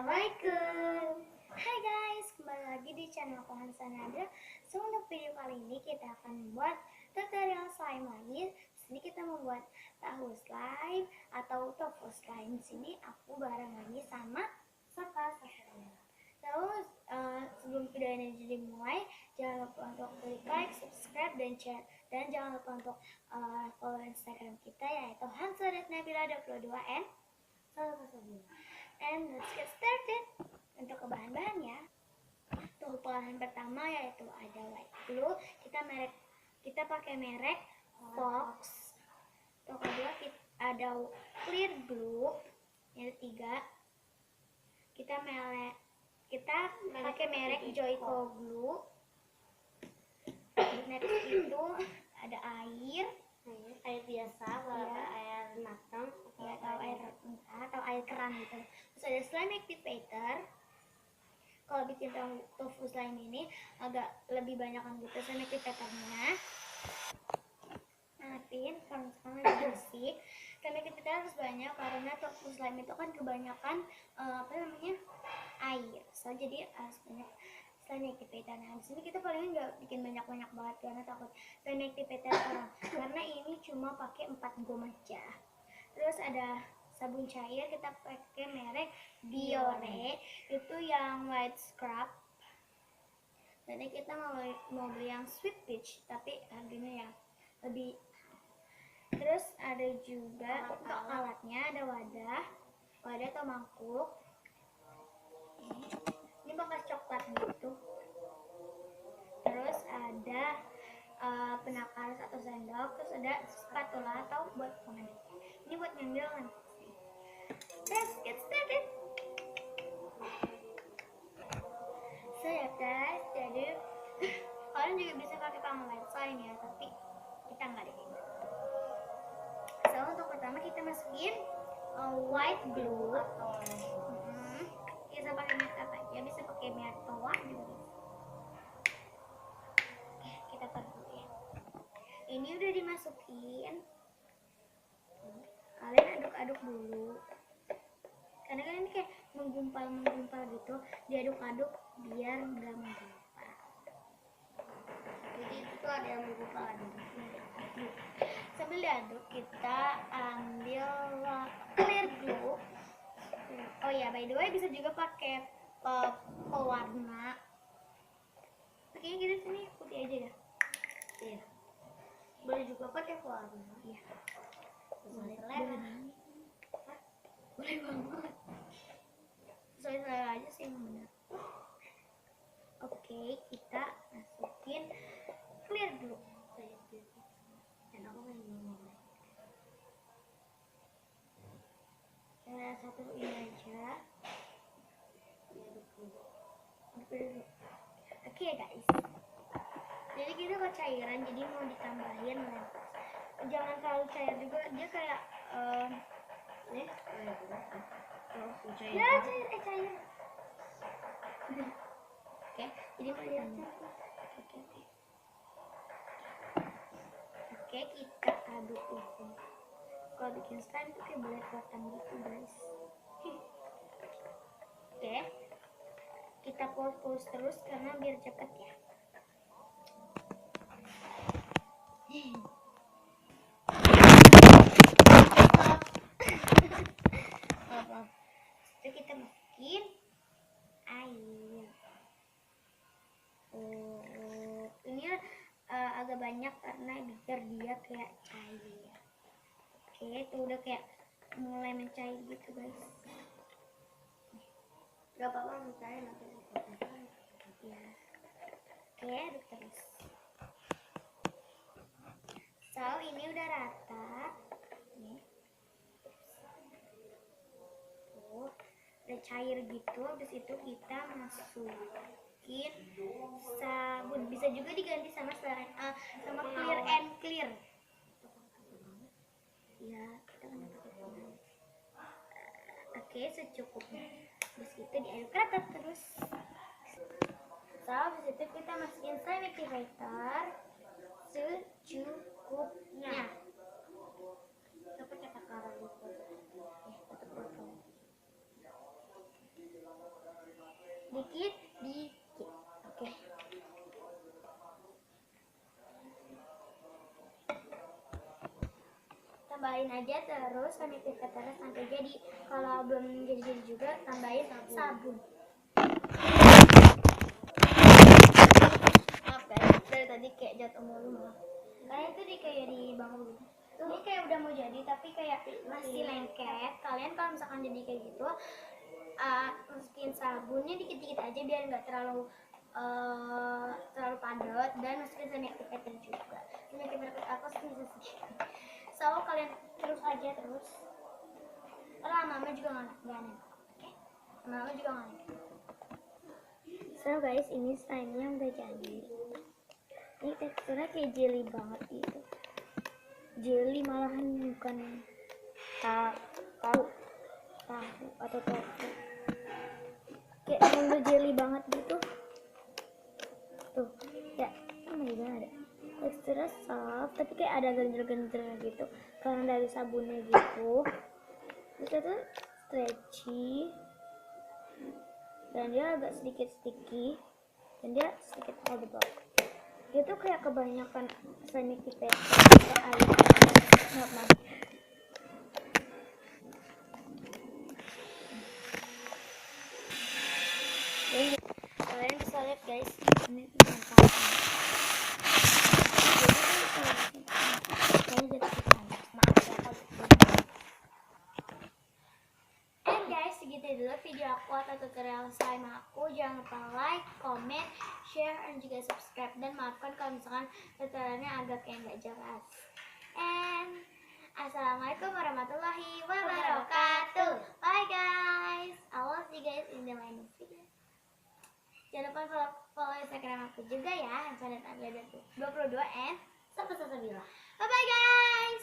Assalamualaikum. Hai guys, kembali lagi di channel Hansa Nada. So untuk video kali ini kita akan membuat tutorial slime lagi. Sini kita membuat tahu slime atau tofu slime. Di sini aku bareng lagi sama Safa. Terus sebelum video ini dimulai, jangan lupa untuk klik like, subscribe, dan share. Dan jangan lupa untuk follow Instagram kita yaitu hansa.nabila22 and let's get started. Untuk bahan-bahannya, untuk bahan pertama yaitu ada white glue. Kita pakai merek Fox. Untuk kedua ada clear glue. Yang ketiga kita pakai merek Joico glue. Next itu ada air biasa, air matang atau air keran gitu. Terus ada slime activator. Kalau bikin tofu slime ini agak lebih banyak kan gitu slime activatornya. Maafin kalau sekarang lagi bersih. Slime activator harus banyak karena tofu slime itu kan kebanyakan air. So jadi harus banyak slime activator. Nah, di sini kita paling nggak bikin banyak-banyak banget karena takut slime activator kurang. Karena ini cuma pakai 4 gom aja. Terus ada sabun cair, kita pakai merek Biore, itu yang white scrub. Tadi kita mau beli yang sweet peach, tapi harganya ya lebih. Terus ada juga untuk alatnya, ada wadah atau mangkuk. Ini bekas coklat gitu. Terus ada penakar atau sendok, terus ada spatula atau buat pengaduk. Ini buat ngambil kan. Let's get started. So ya guys, jadi kalian juga bisa pakai pengawet slime ya, tapi kita nggak deh. So untuk pertama kita masukin white glue. Bisa pakai merek apa aja, bisa pakai merek Toa juga bisa. Oke, kita taruh dulu ya. Ini udah dimasukin. Kalian aduk-aduk dulu. Karena kan ini kayak menggumpal gitu, diaduk-aduk biar nggak menggumpal. Jadi itu ada yang menggumpal sambil diaduk kita ambil clear glue. Oh ya, by the way bisa juga pakai pewarna. Oke, kita sini putih aja ya. Iya. Boleh juga pakai pewarna. Iya. Boleh banget. Sesuai selera aja sih yang benar. Oke, kita masukin clear glue. Dan aku ngomong. Cara satu ini aja. Oke guys. Jadi kita ke cairan, jadi mau ditambahin lempar. Jangan terlalu cair juga, dia kayak cair. Oke, jadi mau lihatnya. Oke, kita aduk itu. Kalau bikin slime tuh kayak belepotan gitu guys. Oke, kita pulse terus karena biar cepet ya. Terus kita masukin air. Ini agak banyak karena biar dia kayak cair. Oke, itu udah kayak mulai mencair gitu guys. Gak apa-apa mencair nanti ya. Oke, aduk terus. So ini udah rata. Nih. Tuh, udah cair gitu. Habis itu kita masukin sabun. Bisa juga diganti sama clear and clear. Ya, kita kan pakai. Oke, secukupnya. Terus itu diaduk rata terus. So, habis itu kita masukin slime activator secukupnya. Kita pakai takaran gitu. Tutup botol. dikit. Oke. Tambahin aja terus connective pattern sampai jadi. Kalau belum jadi juga tambahin sabun. Maaf guys, dari tadi kayak jatuh mulu. Karena itu kayak di bangku gitu. Ini kayak udah mau jadi tapi kayak masih lengket. Kalian kalau misalkan jadi kayak gitu, masukin sabunnya dikit-dikit aja biar nggak terlalu padat, dan masukin connective pattern juga. Connective pattern aku sedikit. So kalian terus aja terus. Lama-lama juga nggak enak. Oke? Lama-lama juga nggak enak. So guys, ini slime-nya udah jadi. Ini teksturnya kayak jelly banget gitu. Jelly malahan, bukan tahu atau tofu. Kayak bener jelly banget gitu. Tuh, ya, ada. Teksturnya soft, tapi kayak ada genjer-genjer gitu karena dari sabunnya gitu. Terus itu stretchy, dan dia agak sedikit sticky, dan dia sedikit audible. Dia tuh kayak kebanyakan connective pattern kayak air. Maaf. Jadi kalian bisa lihat guys, ini tuh segitu dulu video aku atau tutorial slime aku. Jangan lupa like, comment, share, dan juga subscribe. Dan maafkan kalau misalkan tutorialnya agak kayak nggak jelas. And assalamualaikum warahmatullahi wabarakatuh. Bye guys. I will see you guys in the next video. Jangan lupa follow Instagram aku juga ya, Hansanet 22 and Bye bye guys.